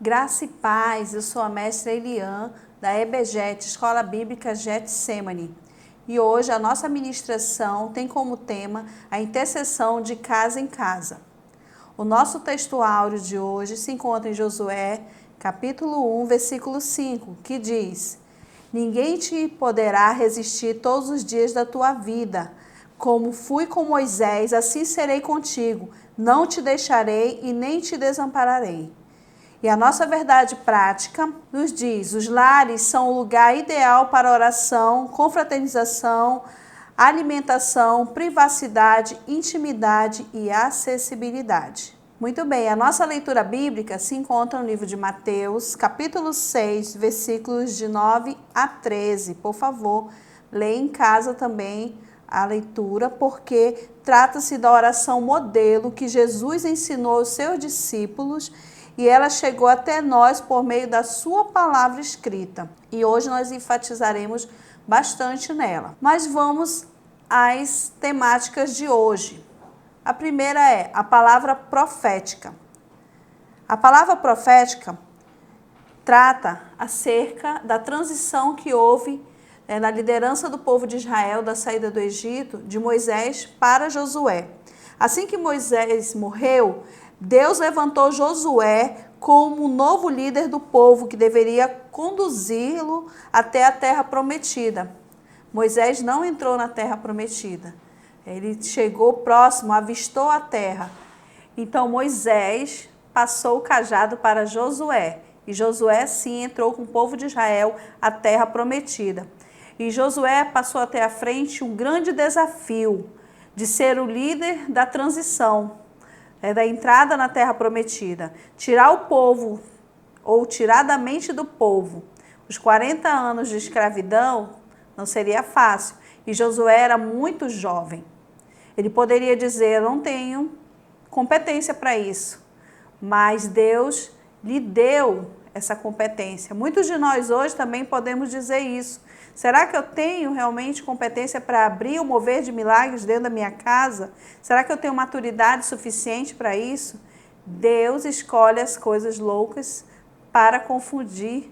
Graça e paz, eu sou a mestra Elian, da EBGET, Escola Bíblica Getsemane. E hoje a nossa ministração tem como tema a intercessão de casa em casa. O nosso texto áureo de hoje se encontra em Josué, capítulo 1, versículo 5, que diz: Ninguém te poderá resistir todos os dias da tua vida. Como fui com Moisés, assim serei contigo. Não te deixarei e nem te desampararei. E a nossa verdade prática nos diz: os lares são o lugar ideal para oração, confraternização, alimentação, privacidade, intimidade e acessibilidade. Muito bem, a nossa leitura bíblica se encontra no livro de Mateus, capítulo 6, versículos de 9 a 13. Por favor, leia em casa também a leitura, porque trata-se da oração modelo que Jesus ensinou aos seus discípulos e ela chegou até nós por meio da sua palavra escrita. E hoje nós enfatizaremos bastante nela. Mas vamos às temáticas de hoje. A primeira é a palavra profética. A palavra profética trata acerca da transição que houve na liderança do povo de Israel, da saída do Egito, de Moisés para Josué. Assim que Moisés morreu, Deus levantou Josué como novo líder do povo que deveria conduzi-lo até a terra prometida. Moisés não entrou na terra prometida. Ele chegou próximo, avistou a terra. Então Moisés passou o cajado para Josué. E Josué sim entrou com o povo de Israel à terra prometida. E Josué passou até à frente um grande desafio de ser o líder da transição, da entrada na terra prometida. Tirar o povo, ou tirar da mente do povo, os 40 anos de escravidão não seria fácil. E Josué era muito jovem. Ele poderia dizer: eu não tenho competência para isso. Mas Deus lhe deu essa competência. Muitos de nós hoje também podemos dizer isso. Será que eu tenho realmente competência para abrir ou mover de milagres dentro da minha casa? Será que eu tenho maturidade suficiente para isso? Deus escolhe as coisas loucas para confundir,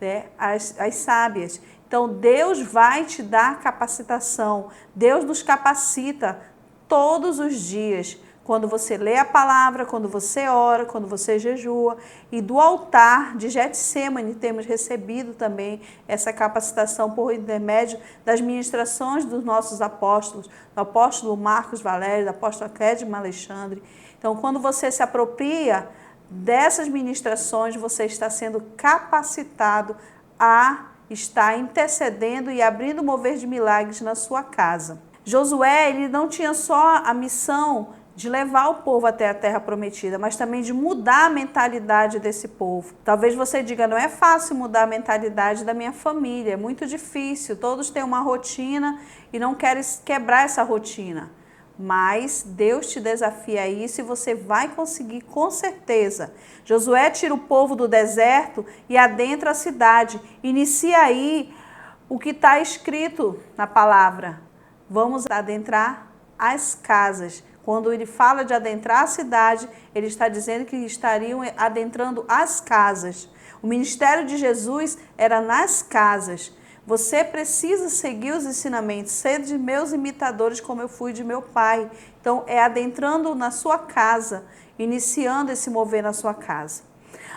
né, as sábias. Então, Deus vai te dar capacitação. Deus nos capacita todos os dias. Quando você lê a palavra, quando você ora, quando você jejua. E do altar de Getsemane temos recebido também essa capacitação por intermédio das ministrações dos nossos apóstolos, do apóstolo Marcos Valério, do apóstolo Clédimo Alexandre. Então, quando você se apropria dessas ministrações, você está sendo capacitado a estar intercedendo e abrindo o mover de milagres na sua casa. Josué, ele não tinha só a missão de levar o povo até a terra prometida, mas também de mudar a mentalidade desse povo. Talvez você diga: não é fácil mudar a mentalidade da minha família, é muito difícil, todos têm uma rotina e não querem quebrar essa rotina. Mas Deus te desafia a isso e você vai conseguir com certeza. Josué tira o povo do deserto e adentra a cidade. Inicia aí o que está escrito na palavra. Vamos adentrar as casas. Quando ele fala de adentrar a cidade, ele está dizendo que estariam adentrando as casas. O ministério de Jesus era nas casas. Você precisa seguir os ensinamentos, ser de meus imitadores como eu fui de meu pai. Então, é adentrando na sua casa, iniciando esse mover na sua casa.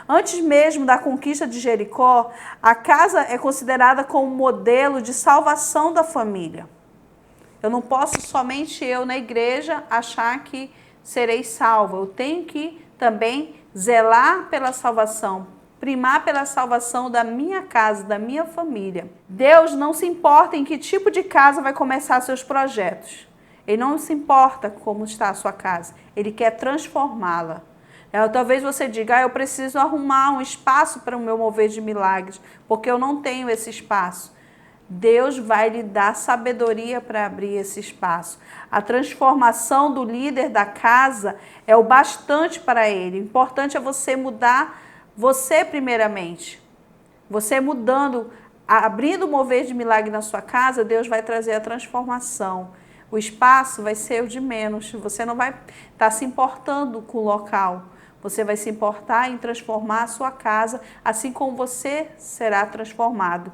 Antes mesmo da conquista de Jericó, a casa é considerada como modelo de salvação da família. Eu não posso somente eu na igreja achar que serei salva. Eu tenho que também zelar pela salvação, primar pela salvação da minha casa, da minha família. Deus não se importa em que tipo de casa vai começar seus projetos. Ele não se importa como está a sua casa. Ele quer transformá-la. Talvez você diga: eu preciso arrumar um espaço para o meu mover de milagres, porque eu não tenho esse espaço. Deus vai lhe dar sabedoria para abrir esse espaço. A transformação do líder da casa é o bastante para ele. O importante é você mudar você primeiramente. Você mudando, abrindo o mover de milagre na sua casa, Deus vai trazer a transformação. O espaço vai ser o de menos. Você não vai estar se importando com o local. Você vai se importar em transformar a sua casa, assim como você será transformado.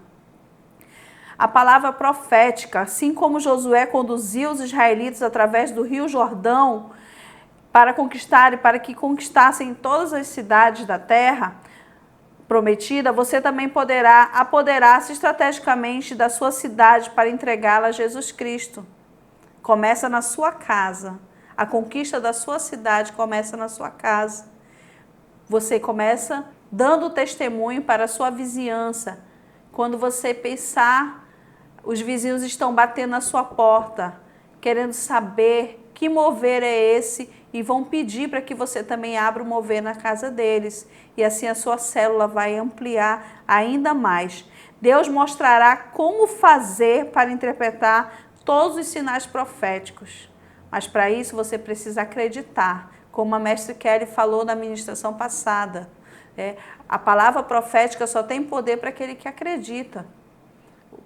A palavra profética, assim como Josué conduziu os israelitas através do Rio Jordão para que conquistassem todas as cidades da terra prometida, você também poderá apoderar-se estrategicamente da sua cidade para entregá-la a Jesus Cristo. Começa na sua casa. A conquista da sua cidade começa na sua casa. Você começa dando testemunho para a sua vizinhança. Quando você pensar, os vizinhos estão batendo na sua porta, querendo saber que mover é esse e vão pedir para que você também abra o mover na casa deles. E assim a sua célula vai ampliar ainda mais. Deus mostrará como fazer para interpretar todos os sinais proféticos. Mas para isso você precisa acreditar, como a mestre Kelly falou na ministração passada. A palavra profética só tem poder para aquele que acredita.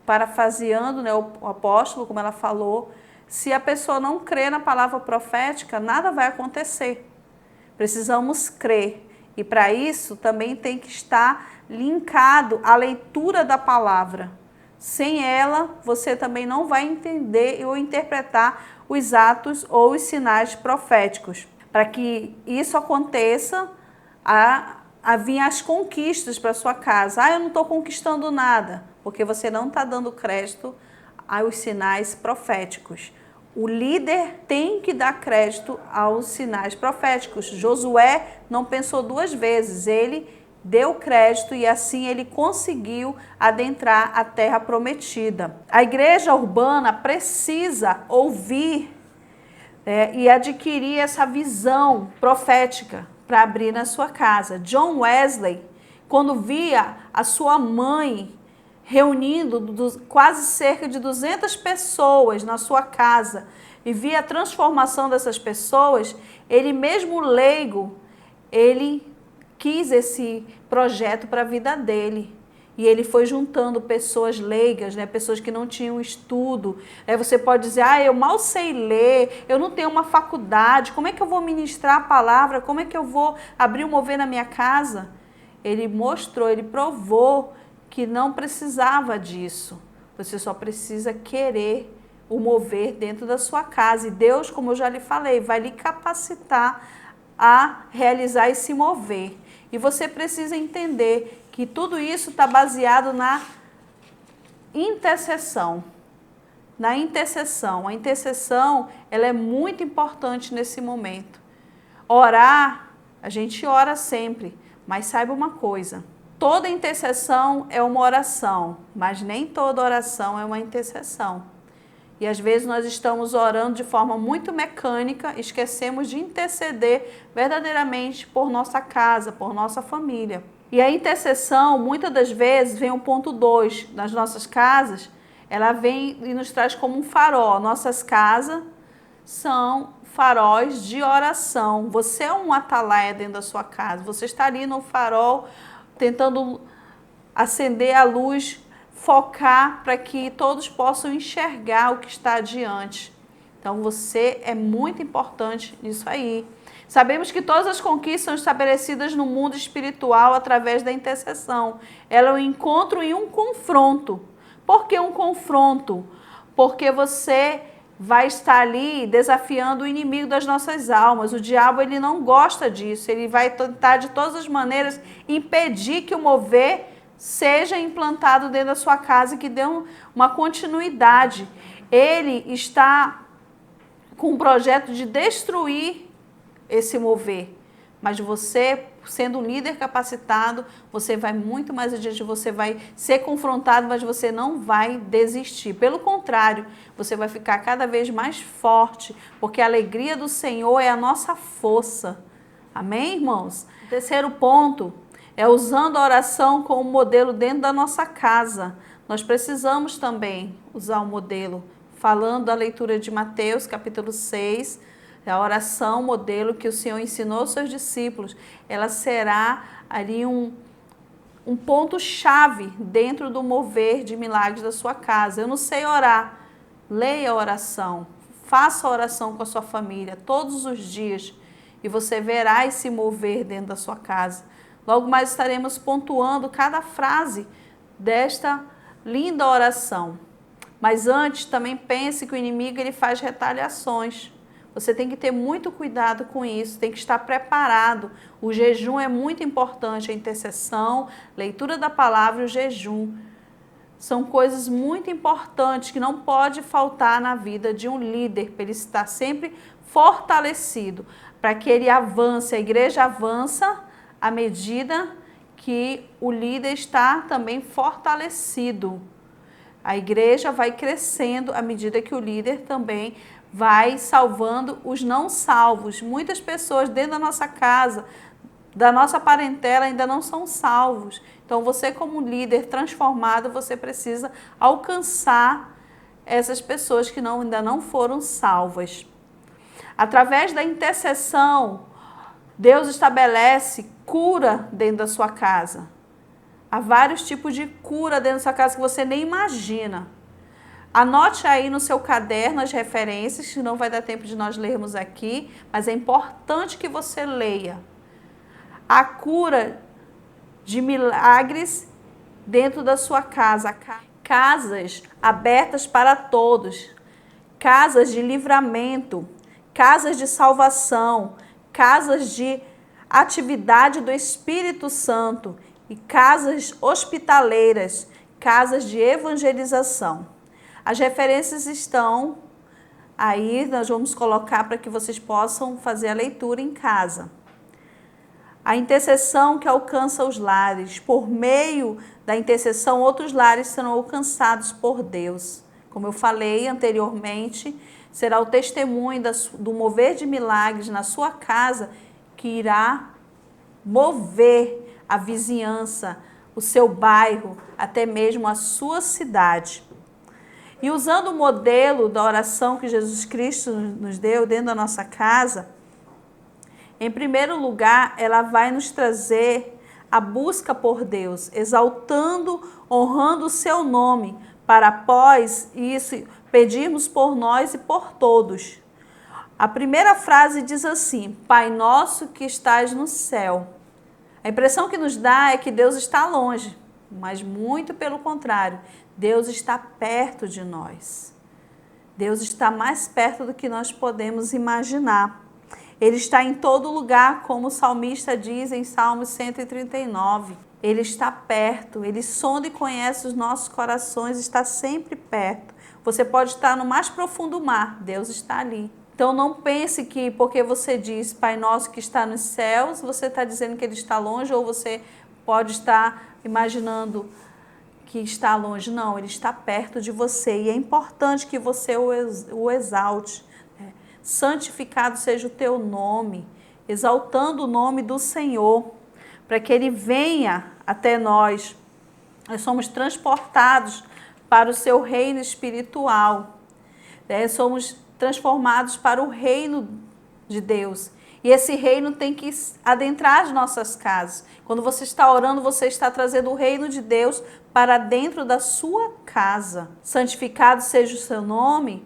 Parafraseando, o apóstolo, como ela falou, se a pessoa não crê na palavra profética, nada vai acontecer. Precisamos crer. E para isso também tem que estar linkado à leitura da palavra. Sem ela, você também não vai entender ou interpretar os atos ou os sinais proféticos. Para que isso aconteça, havia as conquistas para sua casa. Eu não estou conquistando nada, porque você não está dando crédito aos sinais proféticos. O líder tem que dar crédito aos sinais proféticos. Josué não pensou duas vezes, ele deu crédito e assim ele conseguiu adentrar a terra prometida. A igreja urbana precisa ouvir e adquirir essa visão profética para abrir na sua casa. John Wesley, quando via a sua mãe reunindo quase cerca de 200 pessoas na sua casa e via a transformação dessas pessoas, ele mesmo leigo, ele quis esse projeto para a vida dele. E ele foi juntando pessoas leigas, pessoas que não tinham estudo. Você pode dizer, eu mal sei ler, eu não tenho uma faculdade, como é que eu vou ministrar a palavra? Como é que eu vou abrir o mover na minha casa? Ele mostrou, ele provou que não precisava disso. Você só precisa querer o mover dentro da sua casa. E Deus, como eu já lhe falei, vai lhe capacitar a realizar esse mover. E você precisa entender que tudo isso está baseado na intercessão. Na intercessão. A intercessão, ela é muito importante nesse momento. Orar, a gente ora sempre, mas saiba uma coisa. Toda intercessão é uma oração, mas nem toda oração é uma intercessão. E às vezes nós estamos orando de forma muito mecânica, esquecemos de interceder verdadeiramente por nossa casa, por nossa família. E a intercessão, muitas das vezes, vem o ponto 2 nas nossas casas, ela vem e nos traz como um farol. Nossas casas são faróis de oração. Você é um atalaia dentro da sua casa, você está ali no farol tentando acender a luz, focar para que todos possam enxergar o que está adiante. Então você é muito importante nisso aí. Sabemos que todas as conquistas são estabelecidas no mundo espiritual através da intercessão. Ela é um encontro e um confronto. Por que um confronto? Porque você vai estar ali desafiando o inimigo das nossas almas. O diabo, ele não gosta disso. Ele vai tentar de todas as maneiras impedir que o mover seja implantado dentro da sua casa, que dê uma continuidade. Ele está com um projeto de destruir esse mover. Mas você, sendo um líder capacitado, você vai muito mais adiante, você vai ser confrontado, mas você não vai desistir. Pelo contrário, você vai ficar cada vez mais forte, porque a alegria do Senhor é a nossa força. Amém, irmãos? O terceiro ponto é usando a oração como modelo dentro da nossa casa. Nós precisamos também usar o modelo. Falando da leitura de Mateus, capítulo 6, a oração modelo que o Senhor ensinou aos seus discípulos, ela será ali um ponto-chave dentro do mover de milagres da sua casa. Eu não sei orar, leia a oração, faça a oração com a sua família todos os dias e você verá esse mover dentro da sua casa. Logo mais estaremos pontuando cada frase desta linda oração. Mas antes, também pense que o inimigo ele faz retaliações. Você tem que ter muito cuidado com isso, tem que estar preparado. O jejum é muito importante, a intercessão, leitura da palavra e o jejum. São coisas muito importantes que não pode faltar na vida de um líder, para ele estar sempre fortalecido, para que ele avance, a igreja avança à medida que o líder está também fortalecido. A igreja vai crescendo à medida que o líder também vai salvando os não salvos. Muitas pessoas dentro da nossa casa, da nossa parentela, ainda não são salvos. Então, você como líder transformado, você precisa alcançar essas pessoas que ainda não foram salvas. Através da intercessão, Deus estabelece cura dentro da sua casa. Há vários tipos de cura dentro da sua casa que você nem imagina. Anote aí no seu caderno as referências, que não vai dar tempo de nós lermos aqui, mas é importante que você leia. A cura de milagres dentro da sua casa. Casas abertas para todos. Casas de livramento. Casas de salvação. Casas de atividade do Espírito Santo. E casas hospitaleiras, casas de evangelização. As referências estão aí, nós vamos colocar para que vocês possam fazer a leitura em casa. A intercessão que alcança os lares. Por meio da intercessão, outros lares serão alcançados por Deus. Como eu falei anteriormente, será o testemunho do mover de milagres na sua casa que irá mover a vizinhança, o seu bairro, até mesmo a sua cidade. E usando o modelo da oração que Jesus Cristo nos deu dentro da nossa casa, em primeiro lugar, ela vai nos trazer a busca por Deus, exaltando, honrando o seu nome, para após isso pedirmos por nós e por todos. A primeira frase diz assim: Pai nosso que estás no céu. A impressão que nos dá é que Deus está longe, mas muito pelo contrário, Deus está perto de nós. Deus está mais perto do que nós podemos imaginar. Ele está em todo lugar, como o salmista diz em Salmos 139. Ele está perto, ele sonda e conhece os nossos corações, está sempre perto. Você pode estar no mais profundo mar, Deus está ali. Então não pense que porque você diz Pai Nosso que está nos céus, você está dizendo que Ele está longe, ou você pode estar imaginando que está longe. Não, Ele está perto de você e é importante que você o exalte. Santificado seja o teu nome, exaltando o nome do Senhor, para que Ele venha até nós. Nós somos transportados para o seu reino espiritual. Somos transformados para o reino de Deus. E esse reino tem que adentrar as nossas casas. Quando você está orando, você está trazendo o reino de Deus para dentro da sua casa. Santificado seja o seu nome.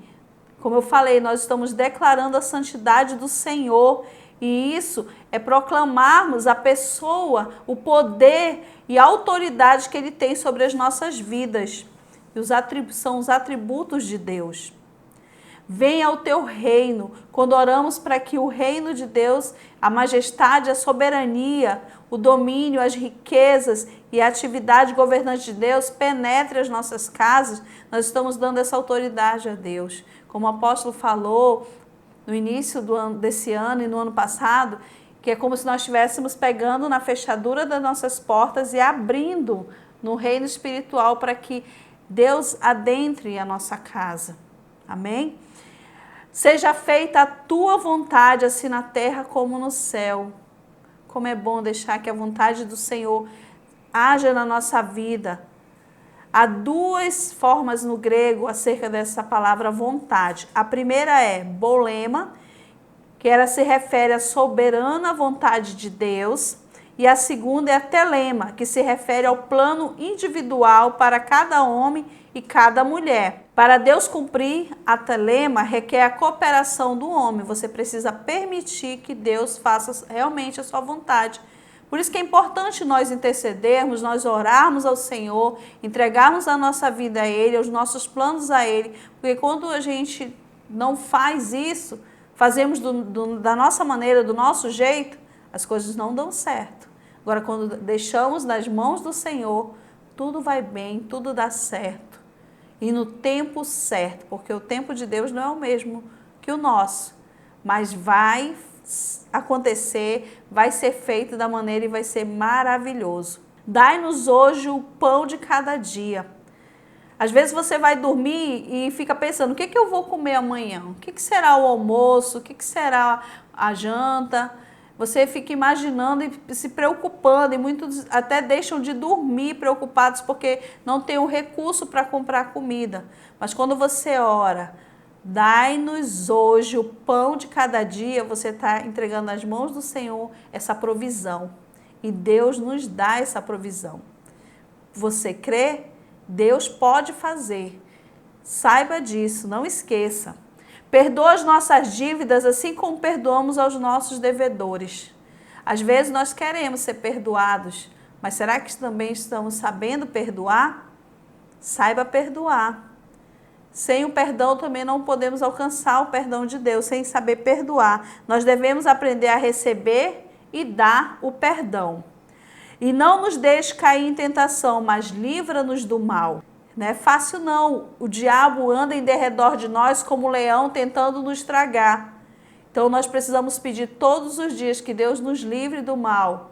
Como eu falei, nós estamos declarando a santidade do Senhor. E isso é proclamarmos a pessoa, o poder e a autoridade que Ele tem sobre as nossas vidas. E são os atributos de Deus. Venha ao teu reino, quando oramos para que o reino de Deus, a majestade, a soberania, o domínio, as riquezas e a atividade governante de Deus penetre as nossas casas, nós estamos dando essa autoridade a Deus. Como o apóstolo falou no início desse ano e no ano passado, que é como se nós estivéssemos pegando na fechadura das nossas portas e abrindo no reino espiritual para que Deus adentre a nossa casa. Amém? Seja feita a tua vontade, assim na terra como no céu. Como é bom deixar que a vontade do Senhor haja na nossa vida. Há duas formas no grego acerca dessa palavra vontade. A primeira é bolema, que ela se refere à soberana vontade de Deus. E a segunda é a telema, que se refere ao plano individual para cada homem e cada mulher. Para Deus cumprir a telema, requer a cooperação do homem. Você precisa permitir que Deus faça realmente a sua vontade. Por isso que é importante nós intercedermos, nós orarmos ao Senhor, entregarmos a nossa vida a Ele, os nossos planos a Ele, porque quando a gente não faz isso, fazemos da nossa maneira, do nosso jeito, as coisas não dão certo. Agora, quando deixamos nas mãos do Senhor, tudo vai bem, tudo dá certo. E no tempo certo, porque o tempo de Deus não é o mesmo que o nosso, mas vai acontecer, vai ser feito da maneira e vai ser maravilhoso. Dai-nos hoje o pão de cada dia. Às vezes você vai dormir e fica pensando, o que eu vou comer amanhã? O que será o almoço? O que será a janta? Você fica imaginando e se preocupando, e muitos até deixam de dormir preocupados porque não tem o recurso para comprar comida. Mas quando você ora, dai-nos hoje o pão de cada dia, você está entregando nas mãos do Senhor essa provisão. E Deus nos dá essa provisão. Você crê? Deus pode fazer. Saiba disso, não esqueça. Perdoa as nossas dívidas assim como perdoamos aos nossos devedores. Às vezes nós queremos ser perdoados, mas será que também estamos sabendo perdoar? Saiba perdoar. Sem o perdão também não podemos alcançar o perdão de Deus, sem saber perdoar. Nós devemos aprender a receber e dar o perdão. E não nos deixe cair em tentação, mas livra-nos do mal. Não é fácil não, o diabo anda em derredor de nós como um leão tentando nos tragar. Então nós precisamos pedir todos os dias que Deus nos livre do mal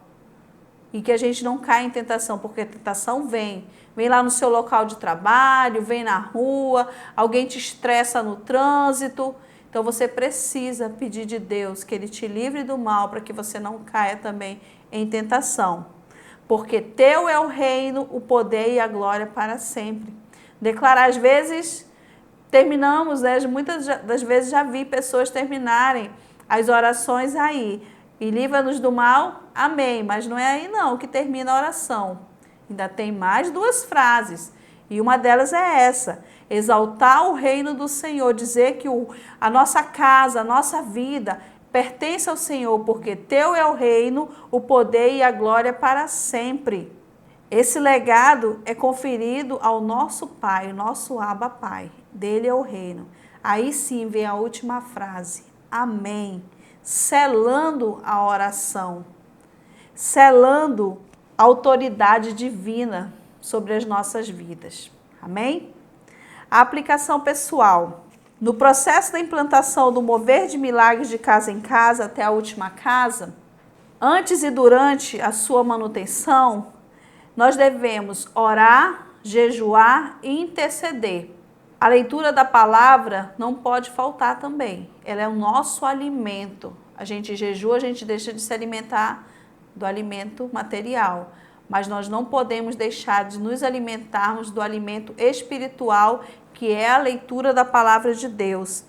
e que a gente não caia em tentação, porque a tentação vem lá no seu local de trabalho, vem na rua, alguém te estressa no trânsito. Então você precisa pedir de Deus que Ele te livre do mal para que você não caia também em tentação. Porque teu é o reino, o poder e a glória para sempre. Declarar, às vezes, terminamos, né? Muitas das vezes já vi pessoas terminarem as orações aí. E livra-nos do mal, amém. Mas não é aí não que termina a oração. Ainda tem mais duas frases. E uma delas é essa: exaltar o reino do Senhor, dizer que a nossa casa, a nossa vida pertence ao Senhor, porque teu é o reino, o poder e a glória para sempre. Esse legado é conferido ao nosso Pai, o nosso Abba Pai. Dele é o reino. Aí sim vem a última frase. Amém. Selando a oração. Selando a autoridade divina sobre as nossas vidas. Amém? A aplicação pessoal. No processo da implantação do mover de milagres de casa em casa até a última casa, antes e durante a sua manutenção, nós devemos orar, jejuar e interceder. A leitura da palavra não pode faltar também. Ela é o nosso alimento. A gente jejua, a gente deixa de se alimentar do alimento material. Mas nós não podemos deixar de nos alimentarmos do alimento espiritual, que é a leitura da palavra de Deus.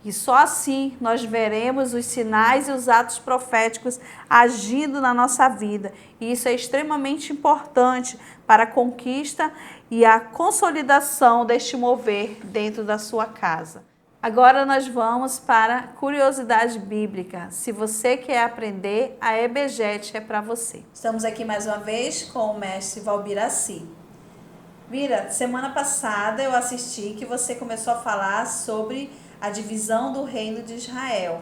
E só assim nós veremos os sinais e os atos proféticos agindo na nossa vida. E isso é extremamente importante para a conquista e a consolidação deste mover dentro da sua casa. Agora nós vamos para a curiosidade bíblica. Se você quer aprender, a EBJET é para você. Estamos aqui mais uma vez com o mestre Valbiraci. Vira, semana passada eu assisti que você começou a falar sobre a divisão do reino de Israel.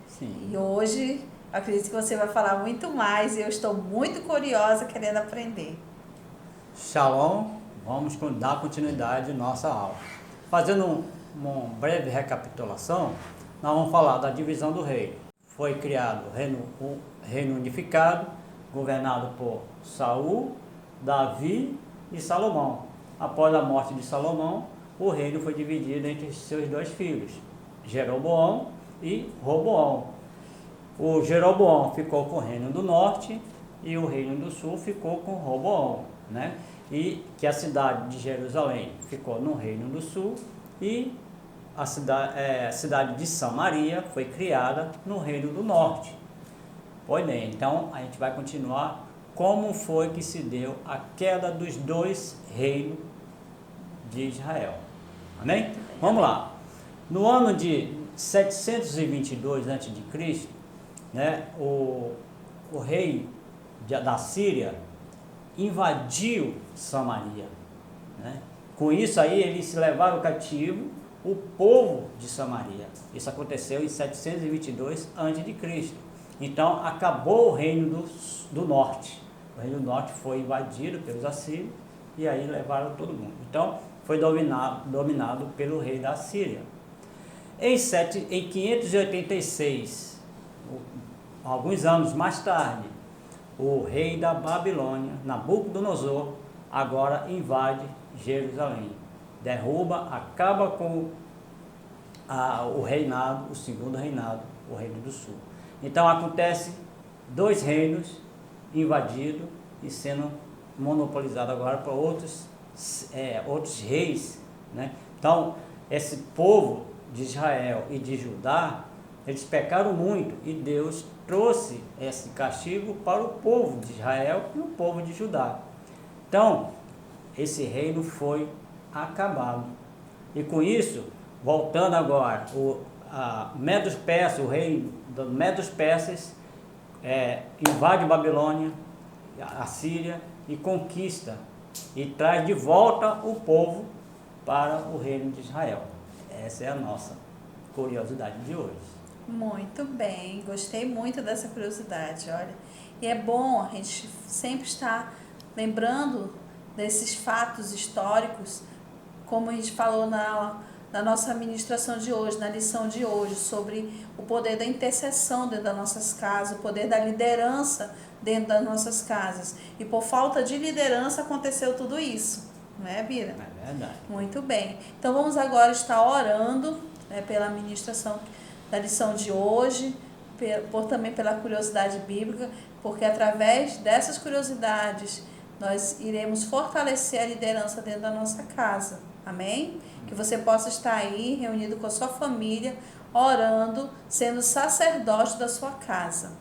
Sim. E hoje eu acredito que você vai falar muito mais e eu estou muito curiosa querendo aprender. Shalom, vamos dar continuidade à nossa aula. Fazendo uma breve recapitulação, nós vamos falar da divisão do reino. Foi criado o reino unificado, governado por Saul, Davi e Salomão. Após a morte de Salomão, o reino foi dividido entre seus dois filhos, Jeroboão e Roboão. O Jeroboão ficou com o reino do norte e o reino do sul ficou com Roboão, né? E que a cidade de Jerusalém ficou no reino do sul e a cidade de Samaria foi criada no reino do norte. Pois bem, então a gente vai continuar como foi que se deu a queda dos dois reinos de Israel. Amém? Vamos lá. No ano de 722 a.C., né, o rei da Síria invadiu Samaria. Né? Com isso aí, eles levaram cativo o povo de Samaria. Isso aconteceu em 722 a.C. Então, acabou o reino do norte. O reino do norte foi invadido pelos assírios e aí levaram todo mundo. Então, foi dominado pelo rei da Síria. Em 586, alguns anos mais tarde, o rei da Babilônia, Nabucodonosor, agora invade Jerusalém. Derruba, acaba com o reinado, o segundo reinado, o reino do sul. Então acontece dois reinos invadidos e sendo monopolizados agora por outros reis. Né? Então, esse povo de Israel e de Judá, eles pecaram muito e Deus trouxe esse castigo para o povo de Israel e o povo de Judá. Então, esse reino foi acabado. E com isso, voltando agora, o rei dos Medos Persas invade Babilônia, a Síria, e conquista e traz de volta o povo para o reino de Israel. Essa é a nossa curiosidade de hoje. Muito bem, gostei muito dessa curiosidade, olha. E é bom a gente sempre estar lembrando desses fatos históricos, como a gente falou na nossa ministração de hoje, na lição de hoje, sobre o poder da intercessão dentro das nossas casas, o poder da liderança dentro das nossas casas. E por falta de liderança aconteceu tudo isso, não é, Bira? É verdade. Muito bem. Então vamos agora estar orando, né, pela ministração da lição de hoje, também pela curiosidade bíblica, porque através dessas curiosidades nós iremos fortalecer a liderança dentro da nossa casa. Amém? Que você possa estar aí reunido com a sua família, orando, sendo sacerdote da sua casa.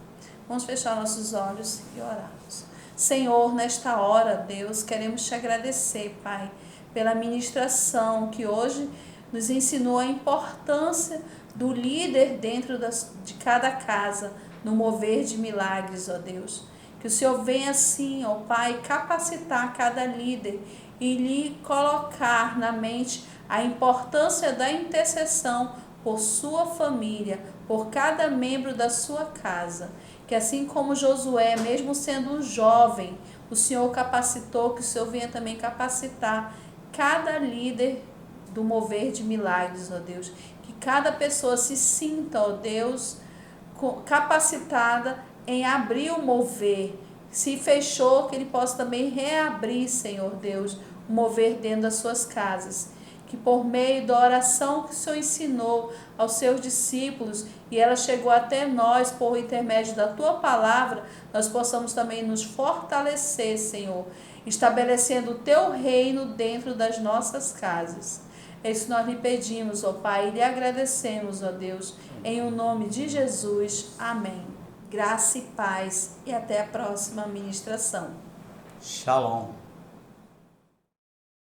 Vamos fechar nossos olhos e orarmos. Senhor, nesta hora, Deus, queremos te agradecer, Pai, pela ministração que hoje nos ensinou a importância do líder dentro de cada casa, no mover de milagres, ó Deus. Que o Senhor venha assim, ó Pai, capacitar cada líder e lhe colocar na mente a importância da intercessão por sua família, por cada membro da sua casa. Que assim como Josué, mesmo sendo um jovem, o Senhor capacitou, que o Senhor venha também capacitar cada líder do mover de milagres, ó Deus. Que cada pessoa se sinta, ó Deus, capacitada em abrir o mover. Se fechou, que ele possa também reabrir, Senhor Deus, o mover dentro das suas casas. Que por meio da oração que o Senhor ensinou aos seus discípulos, e ela chegou até nós por intermédio da Tua palavra, nós possamos também nos fortalecer, Senhor, estabelecendo o Teu reino dentro das nossas casas. É isso que nós lhe pedimos, ó Pai, e lhe agradecemos, ó Deus, em o nome de Jesus. Amém. Graça e paz, e até a próxima ministração. Shalom.